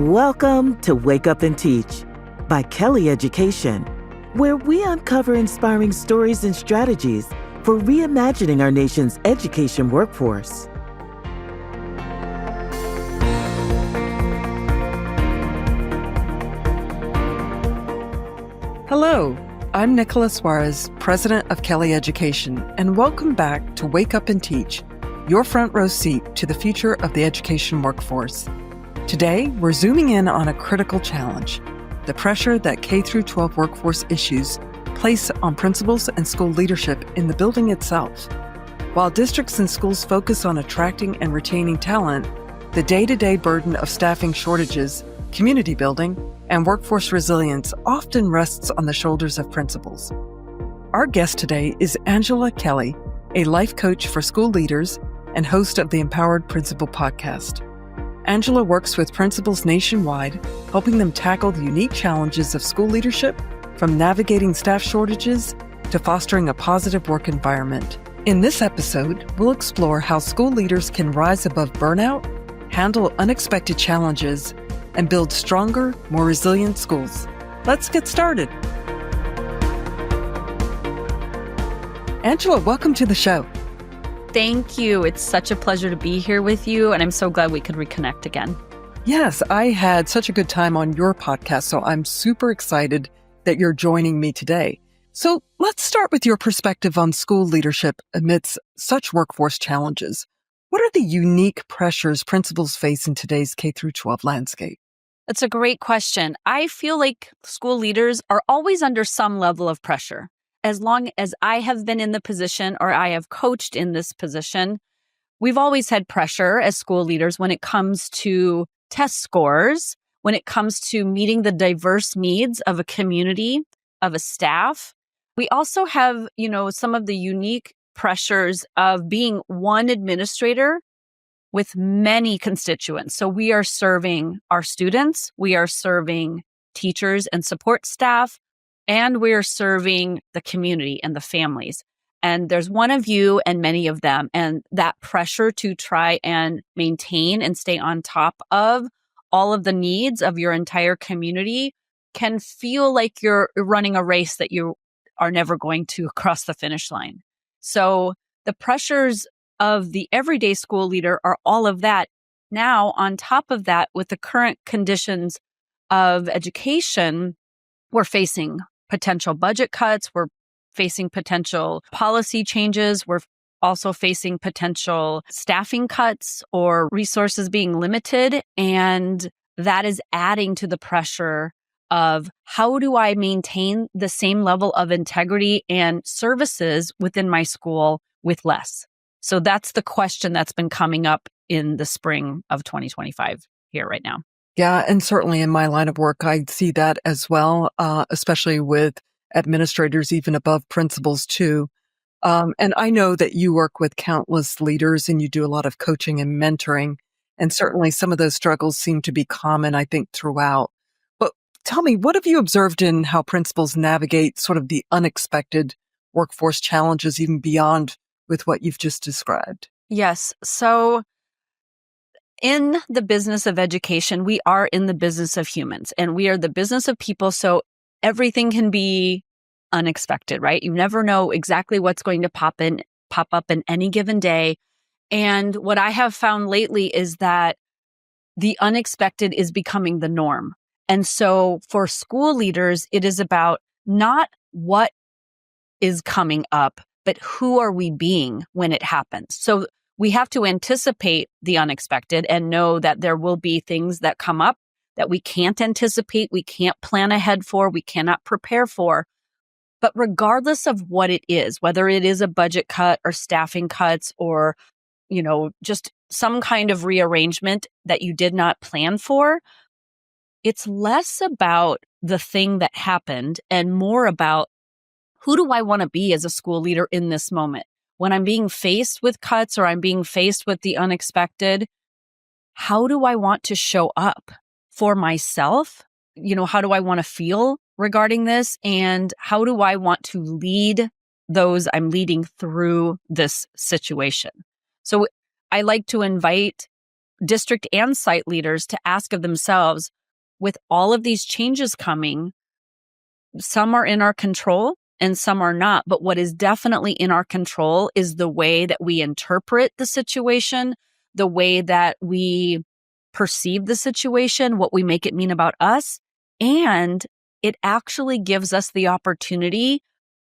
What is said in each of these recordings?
Welcome to Wake Up and Teach by Kelly Education, where we uncover inspiring stories and strategies for reimagining our nation's education workforce. Hello, I'm Nicola Soares, President of Kelly Education, and welcome back to Wake Up and Teach, your front row seat to the future of the education workforce. Today, we're zooming in on a critical challenge, the pressure that K-12 workforce issues place on principals and school leadership in the building itself. While districts and schools focus on attracting and retaining talent, the day-to-day burden of staffing shortages, community building, and workforce resilience often rests on the shoulders of principals. Our guest today is Angela Kelly, a life coach for school leaders and host of the Empowered Principal podcast. Angela works with principals nationwide, helping them tackle the unique challenges of school leadership, from navigating staff shortages to fostering a positive work environment. In this episode, we'll explore how school leaders can rise above burnout, handle unexpected challenges, and build stronger, more resilient schools. Let's get started. Angela, welcome to the show. Thank you. It's such a pleasure to be here with you, and I'm so glad we could reconnect again. Yes, I had such a good time on your podcast, so I'm super excited that you're joining me today. So let's start with your perspective on school leadership amidst such workforce challenges. What are the unique pressures principals face in today's K-12 landscape? That's a great question. I feel like school leaders are always under some level of pressure. As long as I have been in the position or I have coached in this position, we've always had pressure as school leaders when it comes to test scores, when it comes to meeting the diverse needs of a community, of a staff. We also have, some of the unique pressures of being one administrator with many constituents. So we are serving our students, we are serving teachers and support staff, and we're serving the community and the families. And there's one of you and many of them. And that pressure to try and maintain and stay on top of all of the needs of your entire community can feel like you're running a race that you are never going to cross the finish line. So the pressures of the everyday school leader are all of that. Now, on top of that, with the current conditions of education, we're facing potential budget cuts. We're facing potential policy changes. We're also facing potential staffing cuts or resources being limited. And that is adding to the pressure of how do I maintain the same level of integrity and services within my school with less? So that's the question that's been coming up in the spring of 2025 here right now. Yeah, and certainly in my line of work, I see that as well, especially with administrators, even above principals too. And I know that you work with countless leaders and you do a lot of coaching and mentoring. And certainly some of those struggles seem to be common, I think, throughout. But tell me, what have you observed in how principals navigate sort of the unexpected workforce challenges, even beyond with what you've just described? Yes. So in the business of education, we are in the business of humans and we are the business of people. So everything can be unexpected, right? You never know exactly what's going to pop up in any given day. And what I have found lately is that the unexpected is becoming the norm. And so for school leaders, it is about not what is coming up, but who are we being when it happens? So we have to anticipate the unexpected and know that there will be things that come up that we can't anticipate, we can't plan ahead for, we cannot prepare for. But regardless of what it is, whether it is a budget cut or staffing cuts or, just some kind of rearrangement that you did not plan for, it's less about the thing that happened and more about who do I want to be as a school leader in this moment? When I'm being faced with cuts or I'm being faced with the unexpected, how do I want to show up for myself? How do I want to feel regarding this? And how do I want to lead those I'm leading through this situation? So I like to invite district and site leaders to ask of themselves, with all of these changes coming, some are in our control and some are not. But what is definitely in our control is the way that we interpret the situation, the way that we perceive the situation, what we make it mean about us. And it actually gives us the opportunity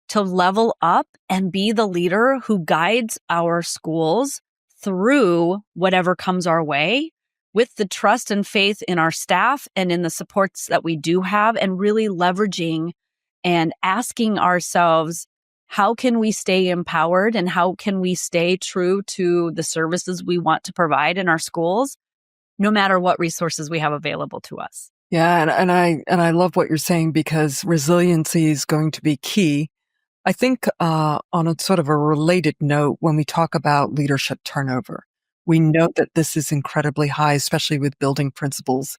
to level up and be the leader who guides our schools through whatever comes our way, with the trust and faith in our staff and in the supports that we do have, and really leveraging and asking ourselves, how can we stay empowered and how can we stay true to the services we want to provide in our schools, no matter what resources we have available to us. Yeah, and I love what you're saying, because resiliency is going to be key. I think on a sort of a related note, when we talk about leadership turnover, we know that this is incredibly high, especially with building principals.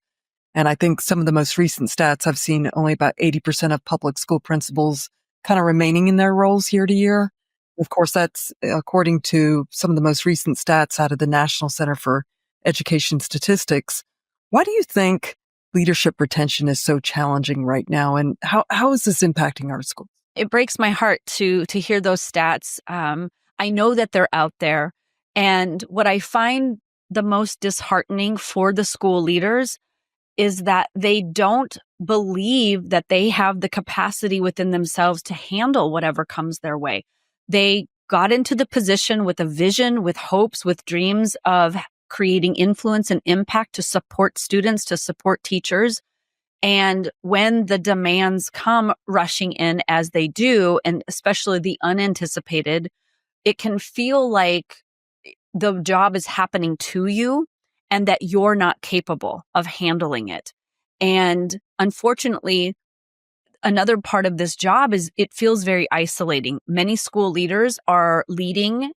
And I think some of the most recent stats I've seen, only about 80% of public school principals kind of remaining in their roles year to year. Of course, that's according to some of the most recent stats out of the National Center for Education Statistics. Why do you think leadership retention is so challenging right now? And how is this impacting our schools? It breaks my heart to hear those stats. I know that they're out there. And what I find the most disheartening for the school leaders is that they don't believe that they have the capacity within themselves to handle whatever comes their way. They got into the position with a vision, with hopes, with dreams of creating influence and impact to support students, to support teachers. And when the demands come rushing in as they do, and especially the unanticipated, it can feel like the job is happening to you and that you're not capable of handling it. And unfortunately, another part of this job is it feels very isolating. Many school leaders are leading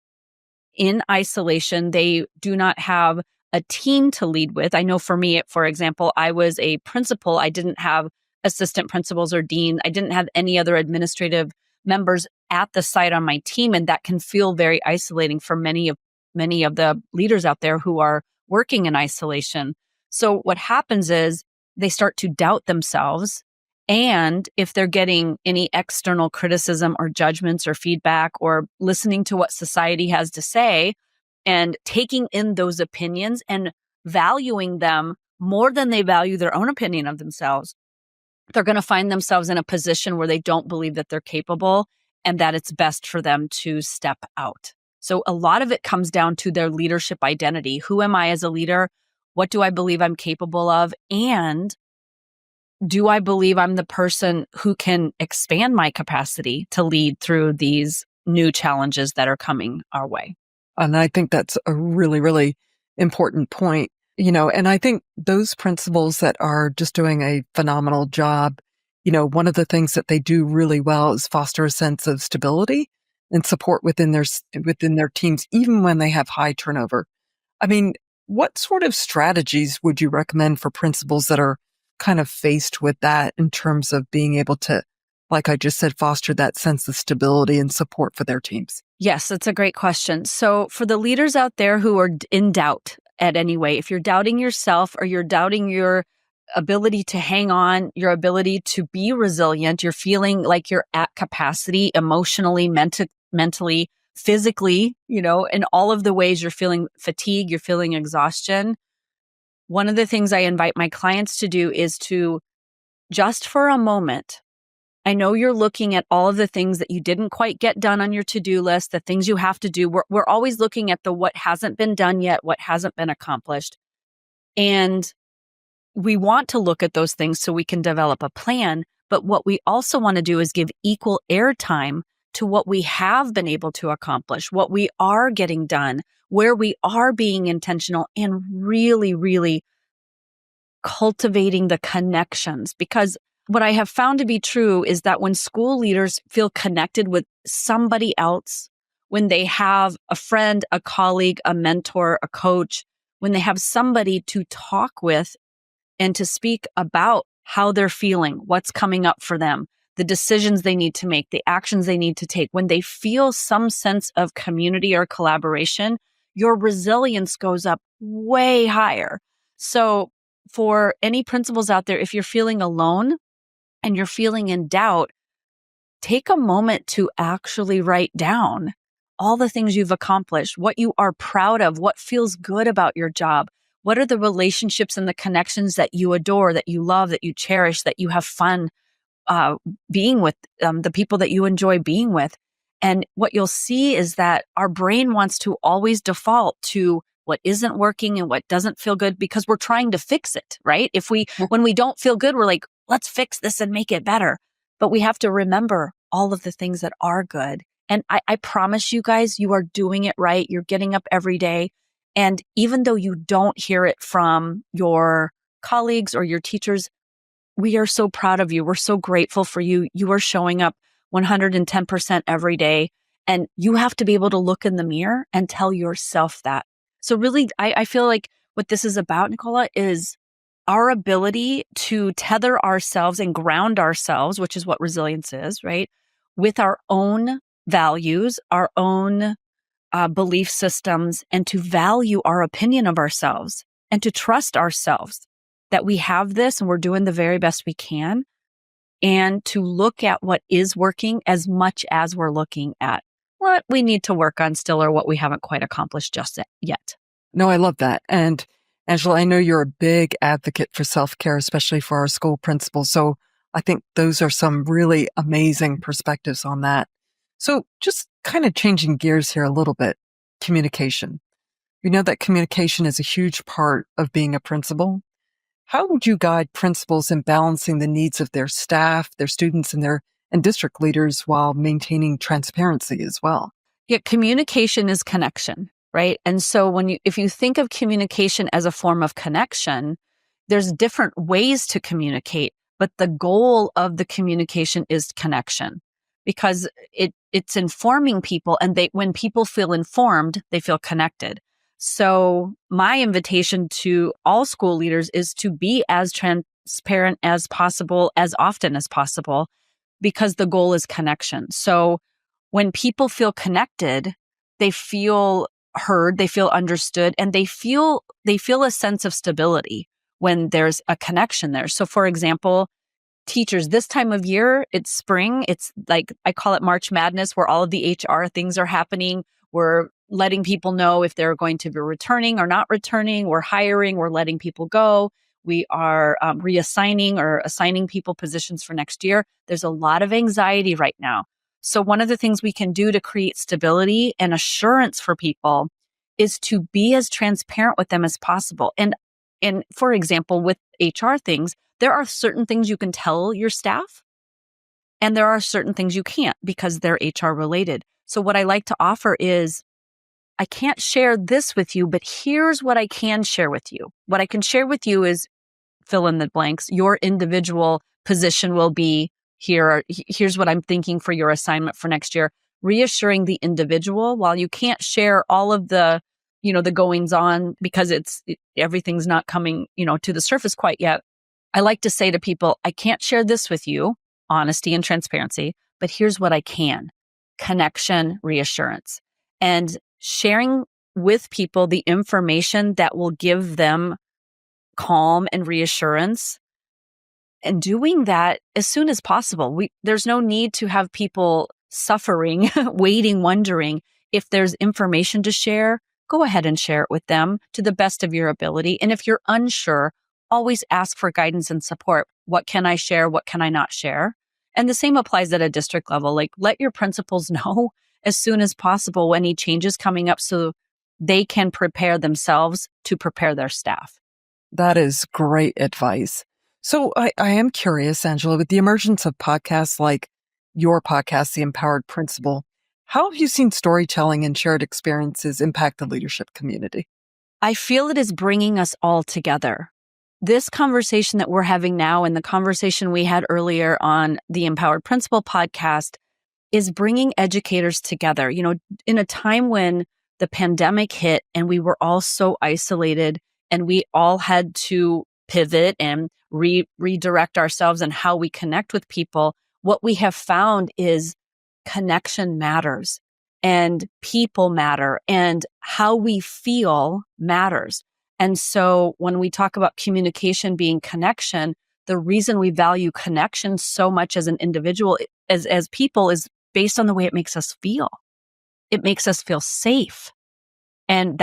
in isolation. They do not have a team to lead with. I know for me, for example, I was a principal. I didn't have assistant principals or dean. I didn't have any other administrative members at the site on my team. And that can feel very isolating for many of the leaders out there who are working in isolation. So what happens is they start to doubt themselves. And if they're getting any external criticism or judgments or feedback, or listening to what society has to say and taking in those opinions and valuing them more than they value their own opinion of themselves, they're going to find themselves in a position where they don't believe that they're capable and that it's best for them to step out. So a lot of it comes down to their leadership identity. Who am I as a leader? What do I believe I'm capable of? And do I believe I'm the person who can expand my capacity to lead through these new challenges that are coming our way? And I think that's a really, really important point. And I think those principals that are just doing a phenomenal job, one of the things that they do really well is foster a sense of stability and support within their teams, even when they have high turnover. I mean, what sort of strategies would you recommend for principals that are kind of faced with that, in terms of being able to, like I just said, foster that sense of stability and support for their teams? Yes, that's a great question. So for the leaders out there who are in doubt at any way, if you're doubting yourself or you're doubting your ability to hang on, your ability to be resilient, you're feeling like you're at capacity emotionally, mentally, physically, in all of the ways you're feeling fatigue, you're feeling exhaustion. One of the things I invite my clients to do is to, just for a moment, I know you're looking at all of the things that you didn't quite get done on your to-do list, the things you have to do. We're always looking at the what hasn't been done yet, what hasn't been accomplished. And we want to look at those things so we can develop a plan. But what we also want to do is give equal airtime to what we have been able to accomplish, what we are getting done, where we are being intentional, and really, really cultivating the connections. Because what I have found to be true is that when school leaders feel connected with somebody else, when they have a friend, a colleague, a mentor, a coach, when they have somebody to talk with and to speak about how they're feeling, what's coming up for them, the decisions they need to make, the actions they need to take, when they feel some sense of community or collaboration, your resilience goes up way higher. So for any principals out there, if you're feeling alone and you're feeling in doubt, take a moment to actually write down all the things you've accomplished, what you are proud of, what feels good about your job. What are the relationships and the connections that you adore, that you love, that you cherish, that you have fun being with, the people that you enjoy being with? And what you'll see is that our brain wants to always default to what isn't working and what doesn't feel good because we're trying to fix it, right? When we don't feel good, we're like, let's fix this and make it better. But we have to remember all of the things that are good. And I promise you guys, you are doing it right. You're getting up every day. And even though you don't hear it from your colleagues or your teachers, we are so proud of you. We're so grateful for you. You are showing up 110% every day. And you have to be able to look in the mirror and tell yourself that. So really, I feel like what this is about, Nicola, is our ability to tether ourselves and ground ourselves, which is what resilience is, right? With our own values, our own belief systems, and to value our opinion of ourselves and to trust ourselves that we have this and we're doing the very best we can, and to look at what is working as much as we're looking at what we need to work on still or what we haven't quite accomplished just yet. No, I love that. And Angela, I know you're a big advocate for self-care, especially for our school principals. So I think those are some really amazing perspectives on that. So just kind of changing gears here a little bit, communication. We know that communication is a huge part of being a principal. How would you guide principals in balancing the needs of their staff, their students, and district leaders while maintaining transparency as well? Yeah, communication is connection, right? And so if you think of communication as a form of connection, there's different ways to communicate, but the goal of the communication is connection because it's informing people, and when people feel informed, they feel connected. So my invitation to all school leaders is to be as transparent as possible, as often as possible, because the goal is connection. So when people feel connected, they feel heard, they feel understood, and they feel a sense of stability when there's a connection there. So for example, teachers, this time of year, it's spring. It's like, I call it March Madness, where all of the HR things are happening. We're letting people know if they're going to be returning or not returning. We're hiring, we're letting people go. We are reassigning or assigning people positions for next year. There's a lot of anxiety right now. So one of the things we can do to create stability and assurance for people is to be as transparent with them as possible. And for example, with HR things, there are certain things you can tell your staff, and there are certain things you can't because they're HR related. So what I like to offer is, I can't share this with you, but here's what I can share with you. What I can share with you is fill in the blanks. Your individual position will be here. Here's what I'm thinking for your assignment for next year. Reassuring the individual, while you can't share all of the, the goings on because everything's not coming, to the surface quite yet. I like to say to people, I can't share this with you, honesty and transparency, but here's what I can: connection, reassurance, and sharing with people the information that will give them calm and reassurance, and doing that as soon as possible. There's no need to have people suffering, waiting, wondering. If there's information to share, go ahead and share it with them to the best of your ability. And if you're unsure, always ask for guidance and support. What can I share? What can I not share? And the same applies at a district level. Like, let your principals know as soon as possible any changes coming up so they can prepare themselves to prepare their staff. That is great advice. So I am curious, Angela, with the emergence of podcasts like your podcast, The Empowered Principal, how have you seen storytelling and shared experiences impact the leadership community? I feel it is bringing us all together. This conversation that we're having now and the conversation we had earlier on the Empowered Principal podcast is bringing educators together. In a time when the pandemic hit and we were all so isolated and we all had to pivot and redirect ourselves and how we connect with people, what we have found is connection matters. and people matter, and how we feel matters. And so when we talk about communication being connection, the reason we value connection so much as an individual, as people, is based on the way it makes us feel. It makes us feel safe. And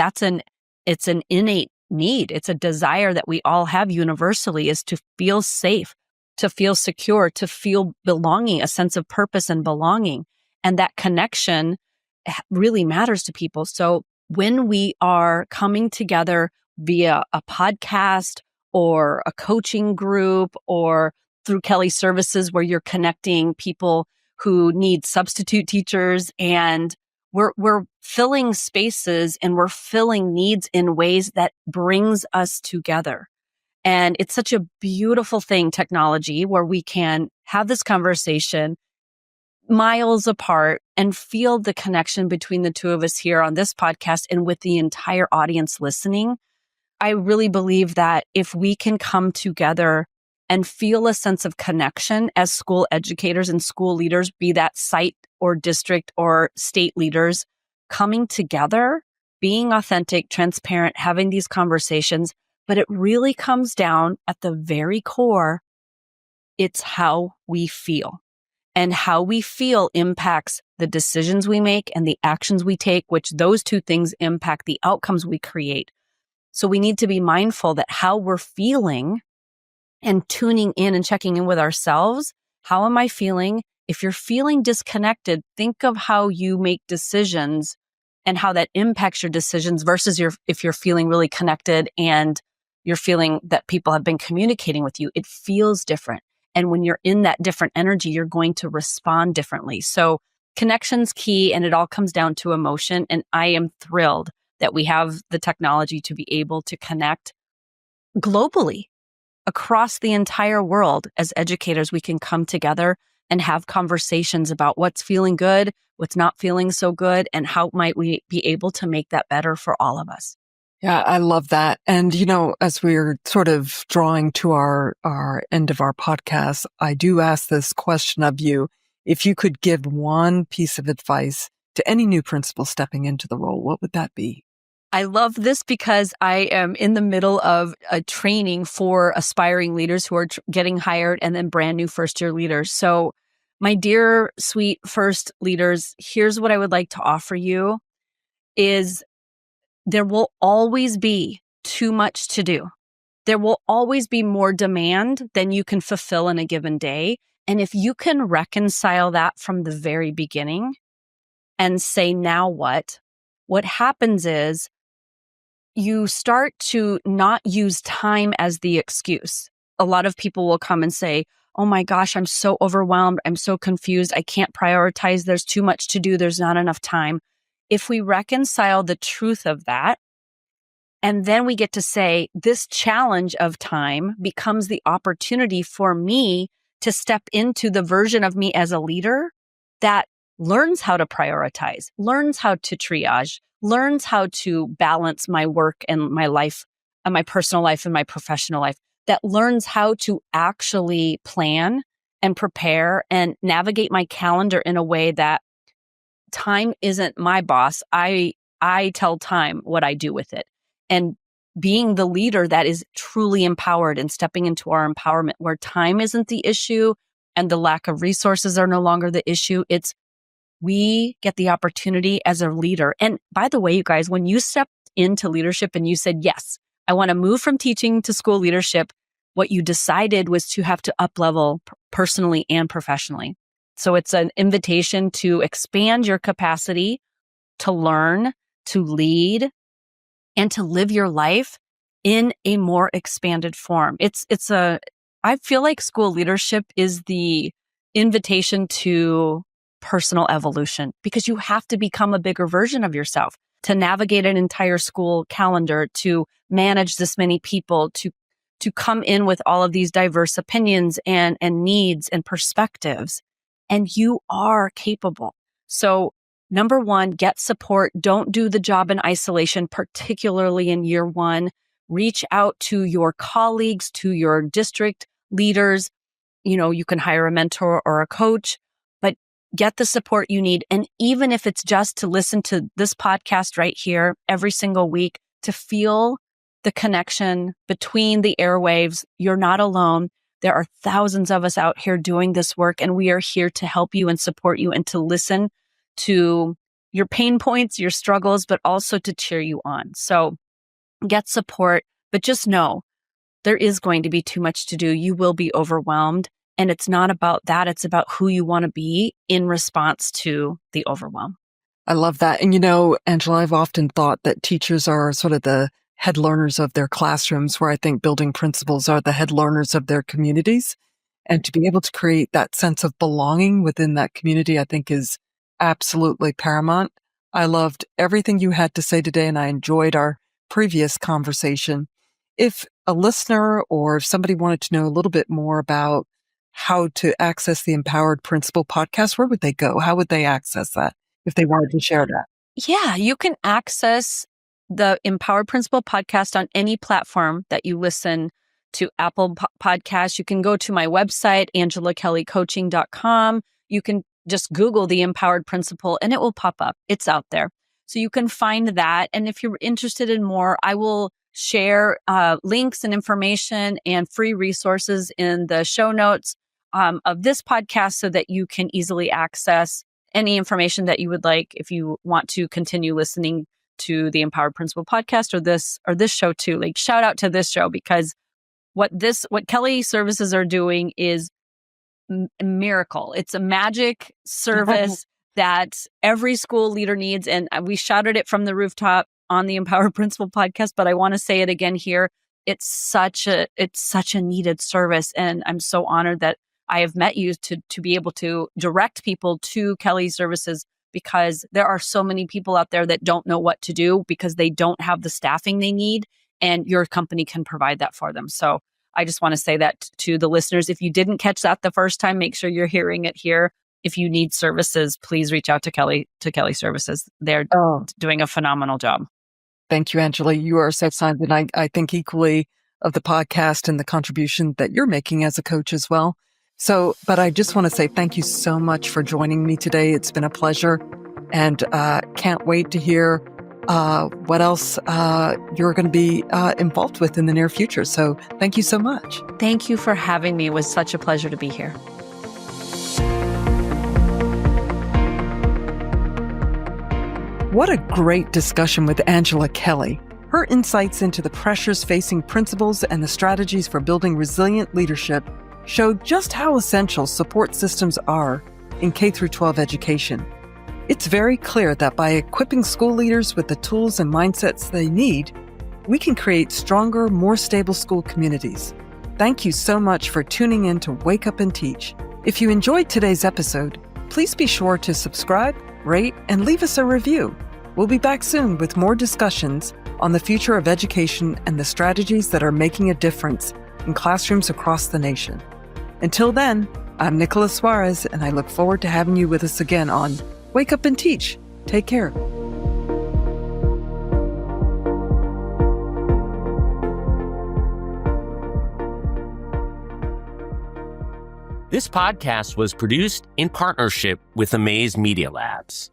it's an innate need. It's a desire that we all have universally, is to feel safe, to feel secure, to feel belonging, a sense of purpose and belonging. And that connection really matters to people. So when we are coming together via a podcast or a coaching group or through Kelly Services, where you're connecting people who need substitute teachers, and we're filling spaces and we're filling needs in ways that brings us together. And it's such a beautiful thing, technology, where we can have this conversation miles apart and feel the connection between the two of us here on this podcast and with the entire audience listening. I really believe that if we can come together and feel a sense of connection as school educators and school leaders, be that site or district or state leaders, coming together, being authentic, transparent, having these conversations, but it really comes down at the very core, it's how we feel. And how we feel impacts the decisions we make and the actions we take, which those two things impact the outcomes we create. So we need to be mindful that how we're feeling and tuning in and checking in with ourselves. How am I feeling? If you're feeling disconnected, think of how you make decisions and how that impacts your decisions versus if you're feeling really connected and you're feeling that people have been communicating with you. It feels different. And when you're in that different energy, you're going to respond differently. So connection's key, and it all comes down to emotion. And I am thrilled that we have the technology to be able to connect globally across the entire world. As educators, we can come together and have conversations about what's feeling good, what's not feeling so good, and how might we be able to make that better for all of us. Yeah, I love that. And, as we're sort of drawing to our end of our podcast, I do ask this question of you. If you could give one piece of advice to any new principal stepping into the role, what would that be? I love this because I am in the middle of a training for aspiring leaders who are getting hired and then brand new first year leaders. So my dear, sweet first leaders, here's what I would like to offer you is there will always be too much to do. There will always be more demand than you can fulfill in a given day. And if you can reconcile that from the very beginning and say, now what happens is you start to not use time as the excuse. A lot of people will come and say, oh my gosh, I'm so overwhelmed. I'm so confused. I can't prioritize. There's too much to do. There's not enough time. If we reconcile the truth of that, and then we get to say, this challenge of time becomes the opportunity for me to step into the version of me as a leader that learns how to prioritize, learns how to triage, learns how to balance my work and my life, and my personal life and my professional life, that learns how to actually plan and prepare and navigate my calendar in a way that time isn't my boss. I tell time what I do with it. And being the leader that is truly empowered and stepping into our empowerment, where time isn't the issue and the lack of resources are no longer the issue. It's we get the opportunity as a leader. And by the way, you guys, when you stepped into leadership and you said, yes, I want to move from teaching to school leadership, what you decided was to have to up-level personally and professionally. So it's an invitation to expand your capacity to learn, to lead, and to live your life in a more expanded form. I feel like school leadership is the invitation to personal evolution, because you have to become a bigger version of yourself to navigate an entire school calendar, to manage this many people, to come in with all of these diverse opinions and needs and perspectives. And you are capable. So number one, get support. Don't do the job in isolation, particularly in year one. Reach out to your colleagues, to your district leaders. You can hire a mentor or a coach, but get the support you need. And even if it's just to listen to this podcast right here every single week, to feel the connection between the airwaves, you're not alone. There are thousands of us out here doing this work, and we are here to help you and support you and to listen to your pain points, your struggles, but also to cheer you on. So get support, but just know there is going to be too much to do. You will be overwhelmed. And it's not about that. It's about who you want to be in response to the overwhelm. I love that. And Angela, I've often thought that teachers are sort of the head learners of their classrooms, where I think building principals are the head learners of their communities. And to be able to create that sense of belonging within that community, I think is absolutely paramount. I loved everything you had to say today, and I enjoyed our previous conversation. If a listener or if somebody wanted to know a little bit more about how to access the Empowered Principal podcast, where would they go? How would they access that if they wanted to share that? Yeah, you can access the Empowered Principal podcast on any platform that you listen to. Apple Podcasts. You can go to my website, angelakellycoaching.com. You can just Google the Empowered Principal and it will pop up. It's out there. So you can find that. And if you're interested in more, I will share links and information and free resources in the show notes of this podcast so that you can easily access any information that you would like if you want to continue listening to the Empowered Principal podcast or this show too. Like, shout out to this show, because what Kelly Services are doing is a miracle. It's a magic service that every school leader needs. And we shouted it from the rooftop on the Empowered Principal podcast, but I want to say it again here. It's such a needed service. And I'm so honored that I have met you to be able to direct people to Kelly Services, because there are so many people out there that don't know what to do because they don't have the staffing they need, and your company can provide that for them. So I just want to say that to the listeners. If you didn't catch that the first time, make sure you're hearing it here. If you need services, please reach out to Kelly Services. They're doing a phenomenal job. Thank you, Angela. You are so kind. And I think equally of the podcast and the contribution that you're making as a coach as well. So, but I just want to say thank you so much for joining me today. It's been a pleasure, and can't wait to hear what else you're going to be involved with in the near future. So thank you so much. Thank you for having me. It was such a pleasure to be here. What a great discussion with Angela Kelly. Her insights into the pressures facing principals and the strategies for building resilient leadership showed just how essential support systems are in K-12 education. It's very clear that by equipping school leaders with the tools and mindsets they need, we can create stronger, more stable school communities. Thank you so much for tuning in to Wake Up and Teach. If you enjoyed today's episode, please be sure to subscribe, rate, and leave us a review. We'll be back soon with more discussions on the future of education and the strategies that are making a difference in classrooms across the nation. Until then, I'm Nicola Soares, and I look forward to having you with us again on Wake Up and Teach. Take care. This podcast was produced in partnership with Amaze Media Labs.